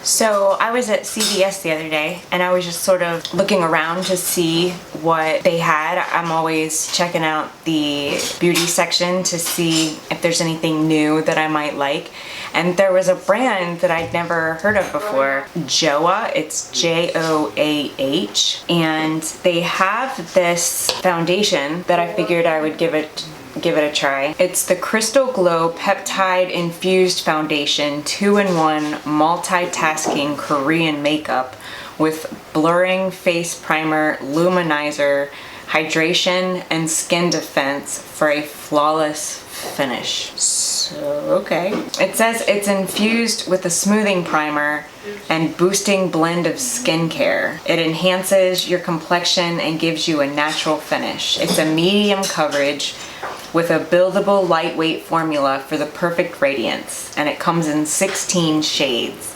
So I was at CVS the other day and I was just sort of looking around to see what they had. I'm always checking out the beauty section to see if there's anything new that I might like. And there was a brand that I'd never heard of before, Joah. It's Joah, and they have this foundation that I figured I would give it a try. It's the Crystal Glow Peptide-Infused Foundation 2-in-1 multitasking Korean makeup with blurring face primer, luminizer, hydration, and skin defense for a flawless finish. So, okay. It says it's infused with a smoothing primer and boosting blend of skincare. It enhances your complexion and gives you a natural finish. It's a medium coverage with a buildable lightweight formula for the perfect radiance, and it comes in 16 shades.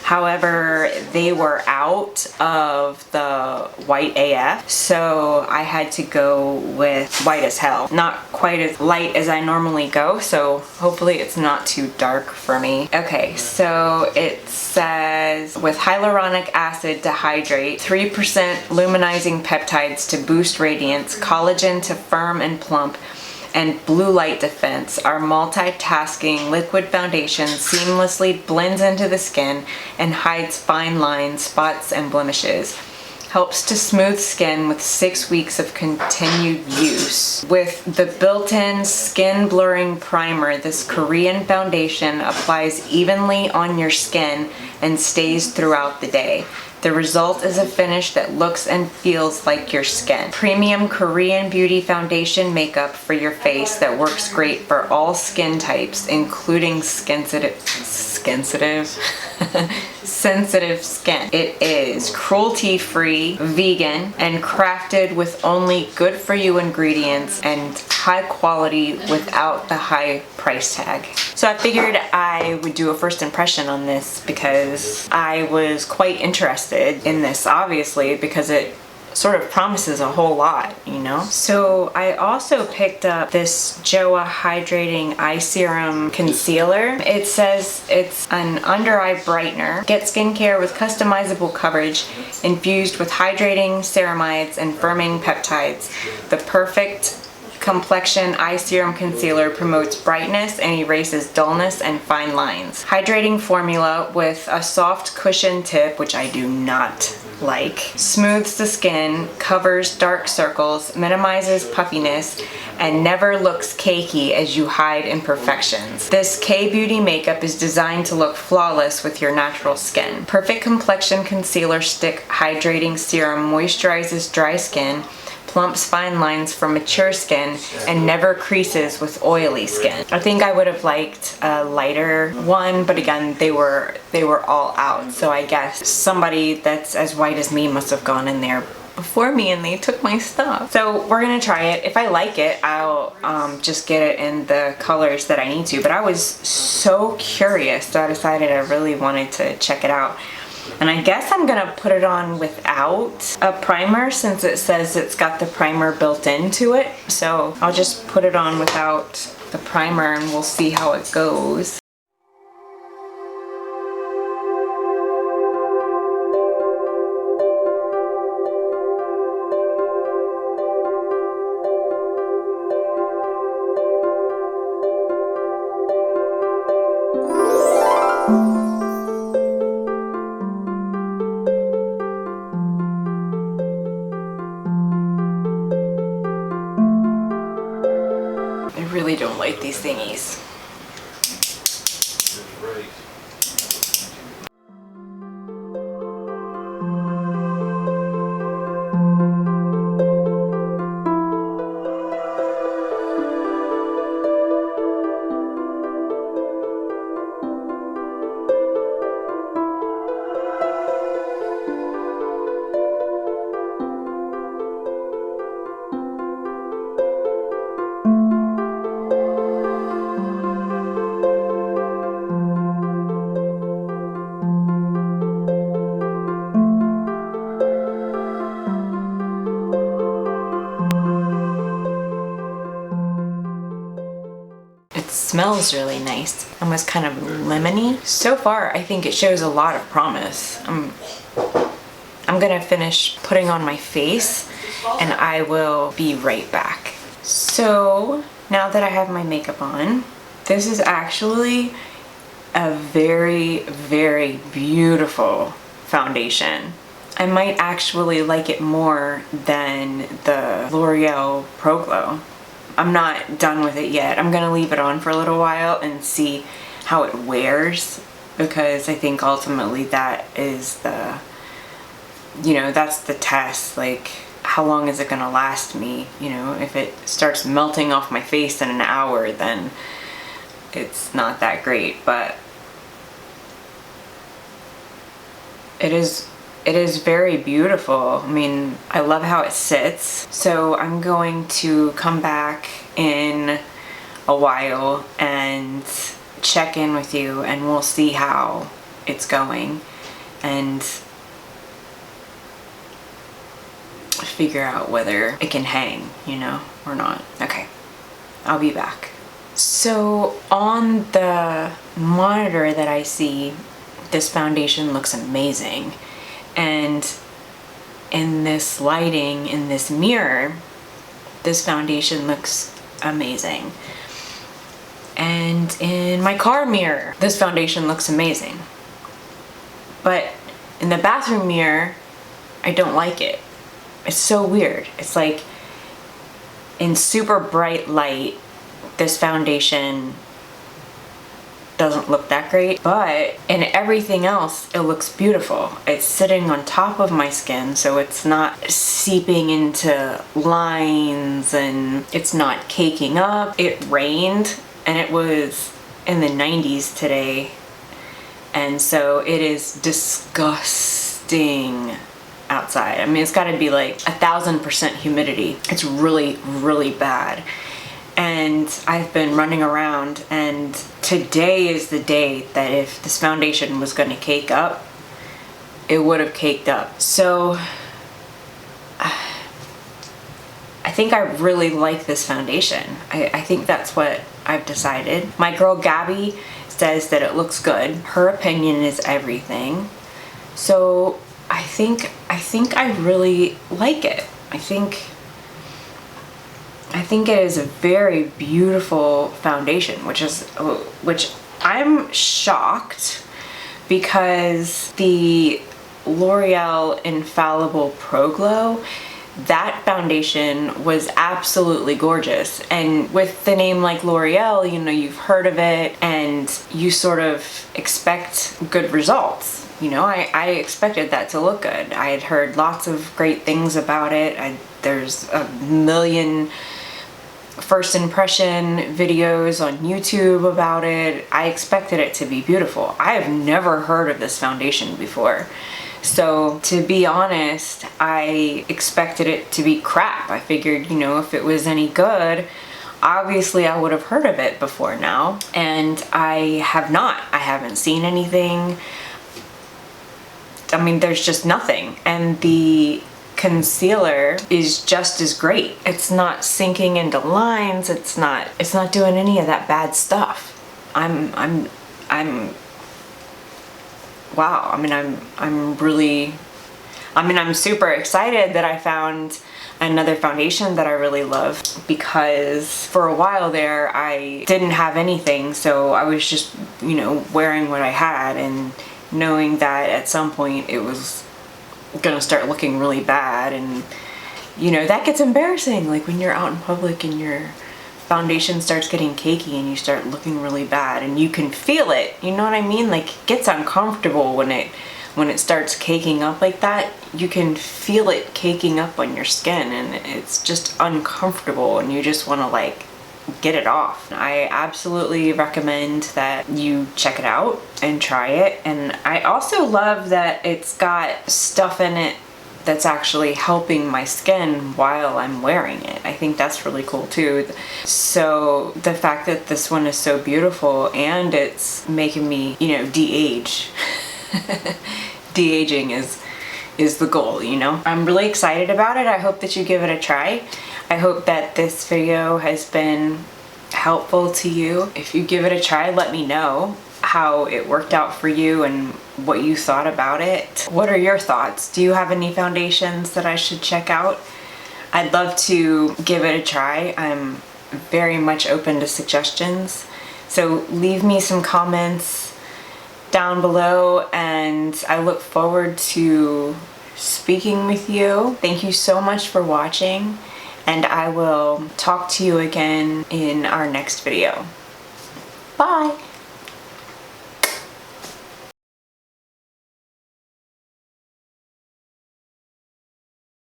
However, they were out of the white AF, so I had to go with white as hell. Not quite as light as I normally go, so hopefully it's not too dark for me. Okay, so it says with hyaluronic acid to hydrate, 3% luminizing peptides to boost radiance, collagen to firm and plump, and blue light defense. Our multitasking liquid foundation seamlessly blends into the skin and hides fine lines, spots, and blemishes. Helps to smooth skin with 6 weeks of continued use. With the built-in skin blurring primer, this Korean foundation applies evenly on your skin and stays throughout the day. The result is a finish that looks and feels like your skin. Premium Korean beauty foundation makeup for your face that works great for all skin types, including sensitive skin. It is cruelty-free, vegan, and crafted with only good-for-you ingredients and high quality without the high price tag. So I figured I would do a first impression on this because I was quite interested in this, obviously, because it sort of promises a whole lot, you know? So I also picked up this Joah Hydrating Eye Serum Concealer. It says it's an under eye brightener. Get skincare with customizable coverage infused with hydrating ceramides and firming peptides. The perfect Complexion Eye Serum Concealer promotes brightness and erases dullness and fine lines. Hydrating formula with a soft cushion tip, which I do not like. Smooths the skin, covers dark circles, minimizes puffiness, and never looks cakey as you hide imperfections. This K-Beauty makeup is designed to look flawless with your natural skin. Perfect Complexion Concealer Stick Hydrating Serum moisturizes dry skin, plumps fine lines for mature skin, and never creases with oily skin. I think I would have liked a lighter one, but again, they were all out. So I guess somebody that's as white as me must have gone in there before me and they took my stuff. So we're gonna try it. If I like it, I'll just get it in the colors that I need to. But I was so curious, so I decided I really wanted to check it out. And I guess I'm gonna put it on without a primer since it says it's got the primer built into it. So I'll just put it on without the primer and we'll see how it goes. I really don't like these thingies. smells really nice. Almost kind of lemony. So far, I think it shows a lot of promise. I'm gonna finish putting on my face and I will be right back. So now that I have my makeup on, this is actually a very, very beautiful foundation. I might actually like it more than the L'Oreal Pro Glow. I'm not done with it yet. I'm gonna leave it on for a little while and see how it wears, because I think ultimately that is the, you know, that's the test. Like, how long is it gonna last me? You know, if it starts melting off my face in an hour, then it's not that great. But it is very beautiful. I mean, I love how it sits. So I'm going to come back in a while and check in with you, and we'll see how it's going and figure out whether it can hang, you know, or not. Okay, I'll be back. So on the monitor that I see, this foundation looks amazing. And in this lighting, in this mirror, this foundation looks amazing. And in my car mirror, this foundation looks amazing. But in the bathroom mirror, I don't like it. It's so weird. It's like in super bright light, this foundation doesn't look that great, but in everything else, it looks beautiful. It's sitting on top of my skin, so it's not seeping into lines and it's not caking up. It rained and it was in the 90s today, and so it is disgusting outside. I mean, it's got to be like 1,000% humidity. It's really, really bad. And I've been running around, and today is the day that if this foundation was going to cake up, it would have caked up. So I think I really like this foundation. I think that's what I've decided. My girl Gabby says that it looks good. Her opinion is everything. So I think I really like it. I think it is a very beautiful foundation, which I'm shocked, because the L'Oreal Infallible Pro Glow, that foundation was absolutely gorgeous. And with the name like L'Oreal, you know, you've heard of it and you sort of expect good results. You know, I expected that to look good. I had heard lots of great things about it. There's a million first impression videos on YouTube about it. I expected it to be beautiful. I have never heard of this foundation before. So to be honest, I expected it to be crap. I figured, you know, if it was any good, obviously I would have heard of it before now. And I have not. I haven't seen anything. I mean, there's just nothing. And the concealer is just as great. It's not sinking into lines. It's not doing any of that bad stuff. Wow. I mean, I'm super excited that I found another foundation that I really love, because for a while there I didn't have anything, so I was just, you know, wearing what I had and knowing that at some point it was gonna start looking really bad. And you know, that gets embarrassing, like when you're out in public and your foundation starts getting cakey and you start looking really bad and you can feel it, you know what I mean? Like, it gets uncomfortable when it starts caking up like that. You can feel it caking up on your skin and it's just uncomfortable and you just want to like get it off. I absolutely recommend that you check it out and try it. And I also love that it's got stuff in it that's actually helping my skin while I'm wearing it. I think that's really cool too. So the fact that this one is so beautiful and it's making me, you know, de-age. De-aging is the goal, you know? I'm really excited about it. I hope that you give it a try. I hope that this video has been helpful to you. If you give it a try, let me know how it worked out for you and what you thought about it. What are your thoughts? Do you have any foundations that I should check out? I'd love to give it a try. I'm very much open to suggestions. So leave me some comments down below, and I look forward to speaking with you. Thank you so much for watching, and I will talk to you again in our next video. Bye!